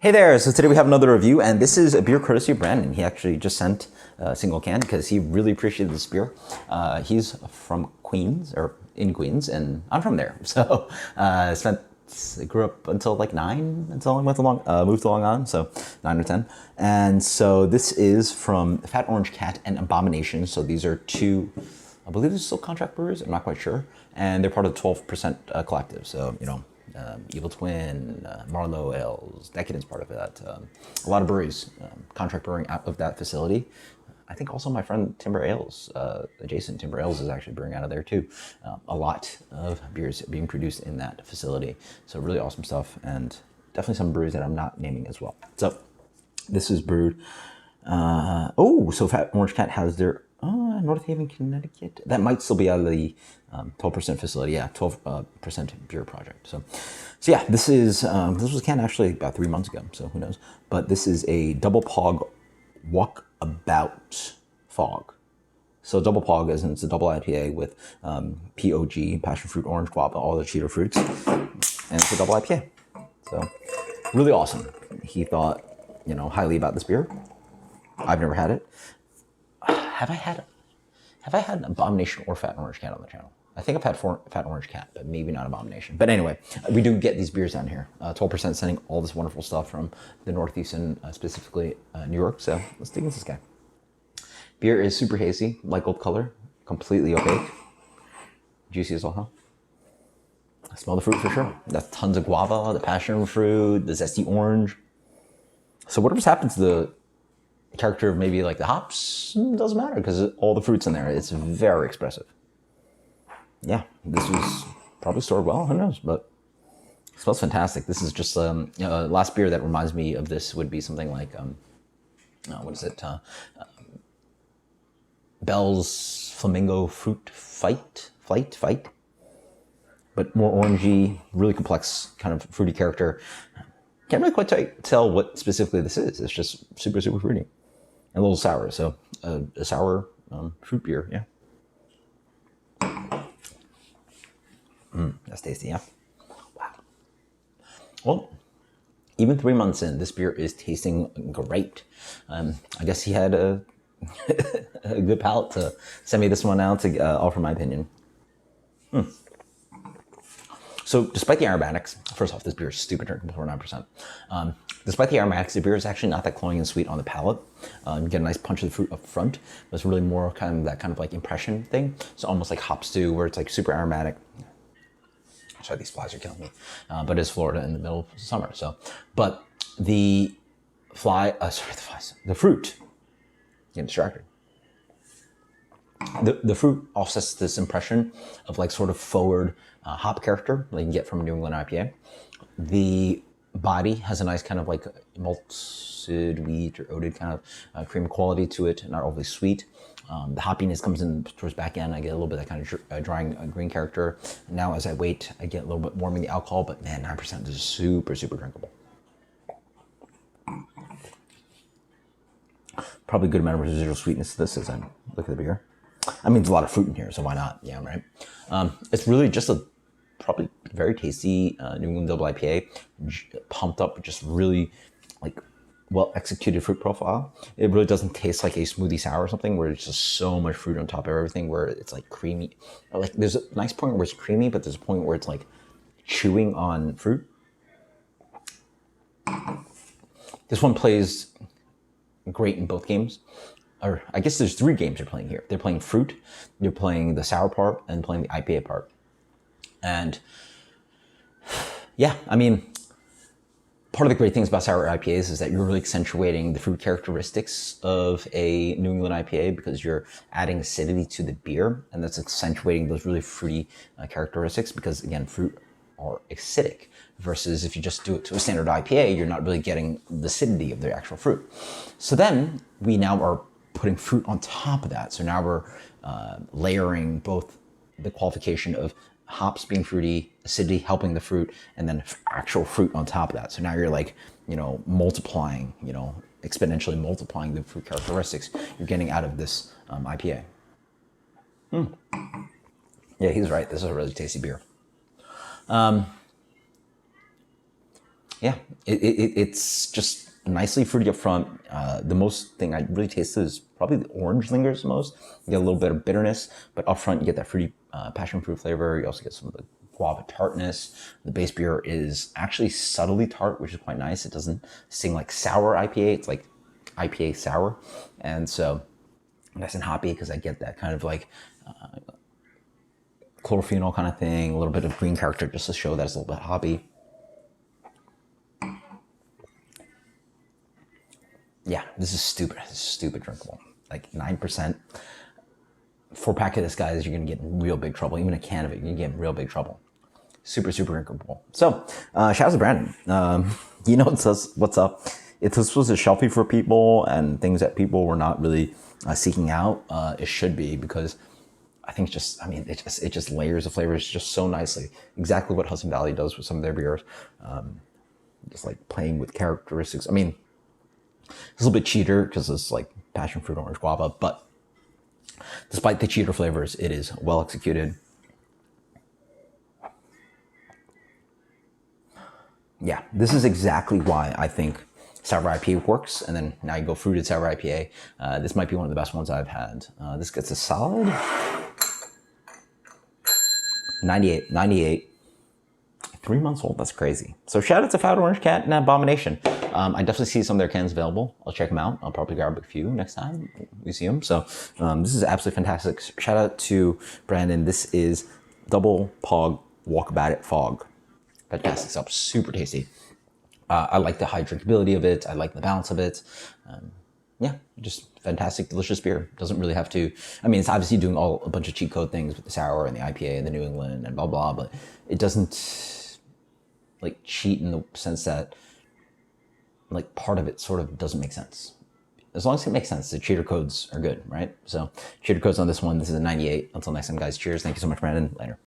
Hey there, so today we have another review, and this is a beer courtesy of Brandon. He actually just sent a single can because he really appreciated this beer. He's from Queens, or in Queens, and I'm from there. So grew up until like 9, until I moved along on, so 9 or 10. And so this is from Fat Orange Cat and Abomination. So these are two, I believe these are still contract brewers, I'm not quite sure. And they're part of the 12% collective, so, Evil Twin, Marlowe Ales, Decadence part of that. A lot of breweries, contract brewing out of that facility. I think also my friend Timber Ales, adjacent Timber Ales, is actually brewing out of there too. A lot of beers being produced in that facility. So really awesome stuff, and definitely some breweries that I'm not naming as well. So this is brewed. So Fat Orange Cat has their North Haven, Connecticut. That might still be out of the 12% facility. Yeah, 12% beer project. So yeah, this was a can actually about 3 months ago. So who knows? But this is a double Pog Walkabout fog. So double Pog, as in it's a double IPA with POG, passion fruit, orange, guava, all the Cheeto fruits, and it's a double IPA. So really awesome. He thought highly about this beer. I've never had it. Have I had an Abomination or Fat Orange Cat on the channel? I think I've had Fat Orange Cat, but maybe not Abomination. But anyway, we do get these beers down here. 12% sending all this wonderful stuff from the Northeast and specifically New York. So let's dig into this guy. Beer is super hazy, light gold color, completely opaque. Juicy as all hell. I smell the fruit for sure. That's tons of guava, the passion fruit, the zesty orange. So whatever's happened to the character of maybe like the hops, doesn't matter because all the fruit's in there. It's very expressive. Yeah, this was probably stored well, who knows, but it smells fantastic. This is just last beer that reminds me of this would be something like what is it, Bell's Flamingo Fruit Flight, but more orangey, really complex kind of fruity character. Can't really quite tell what specifically this is. It's just super fruity and a little sour. So a sour fruit beer, yeah. That's tasty, yeah. Wow. Well, even 3 months in, this beer is tasting great. I guess he had a good palate to send me this one out to offer my opinion. So despite the aromatics, first off, this beer is stupid drinkable for 9%. Despite the aromatics, the beer is actually not that cloying and sweet on the palate. You get a nice punch of the fruit up front, but it's really more kind of that kind of like impression thing. So almost like hop stew, where it's like super aromatic. Sorry, these flies are killing me. But it's Florida in the middle of summer. So, but the fruit, getting distracted. The fruit offsets this impression of like sort of forward hop character that you can get from a New England IPA. The body has a nice kind of like malted wheat or oated kind of cream quality to it, not overly sweet. The hoppiness comes in towards back end. I get a little bit of that kind of drying green character. Now as I wait, I get a little bit warming the alcohol, but man, 9% is super drinkable. Probably a good amount of residual sweetness to this as I look at the beer. I mean, there's a lot of fruit in here, so why not? Yeah, right? It's really just a probably very tasty New England double IPA, pumped up with just really like well executed fruit profile. It really doesn't taste like a smoothie sour or something where it's just so much fruit on top of everything, where it's like creamy. Like there's a nice point where it's creamy, but there's a point where it's like chewing on fruit. This one plays great in both games. Or I guess there's 3 games they're playing here. They're playing fruit, they're playing the sour part, and playing the IPA part. And yeah, I mean, part of the great things about sour IPAs is that you're really accentuating the fruit characteristics of a New England IPA because you're adding acidity to the beer, and that's accentuating those really fruity characteristics because, again, fruit are acidic, versus if you just do it to a standard IPA, you're not really getting the acidity of the actual fruit. So then we now are putting fruit on top of that. So now we're layering both the qualification of hops being fruity, acidity helping the fruit, and then actual fruit on top of that. So now you're like, multiplying, exponentially multiplying the fruit characteristics you're getting out of this IPA. Yeah, he's right. This is a really tasty beer. Yeah, it's just nicely fruity up front. The most thing I really tasted is probably the orange lingers the most. You get a little bit of bitterness, but up front you get that fruity passion fruit flavor. You also get some of the guava tartness. The base beer is actually subtly tart, which is quite nice. It doesn't sting like sour IPA. It's like IPA sour, and so nice and hoppy because I get that kind of like chlorophenol kind of thing, a little bit of green character just to show that it's a little bit hoppy. Yeah, this is stupid. This is stupid drinkable. Like 9%. 4-pack of this, guys, you're gonna get in real big trouble. Even a can of it, you're gonna get in real big trouble. Super, super drinkable. So, shout out to Brandon. He knows what's up. If this was a shelfie for people and things that people were not really seeking out, it should be, because I think it just layers the flavors just so nicely. Exactly what Hudson Valley does with some of their beers. Just like playing with characteristics. I mean, it's a little bit cheater because it's like passion fruit, orange, guava, but despite the cheater flavors, it is well executed. Yeah, this is exactly why I think sour IPA works. And then now you go fruited sour IPA. This might be one of the best ones I've had. This gets a solid 98. 3 months old, that's crazy. So shout out to Fat Orange Cat and Abomination. I definitely see some of their cans available. I'll check them out. I'll probably grab a few next time we see them. So this is absolutely fantastic. Shout out to Brandon. This is double Pog Walkabout Fog. Fantastic stuff, super tasty. I like the high drinkability of it. I like the balance of it. Yeah, just fantastic, delicious beer. Doesn't really have to, I mean, it's obviously doing a bunch of cheat code things with the sour and the IPA and the New England and blah, blah, but it doesn't like cheat in the sense that like part of it sort of doesn't make sense. As long as it makes sense, the cheater codes are good, right? So cheater codes on this one, this is a 98. Until next time, guys, cheers. Thank you so much, Brandon. Later.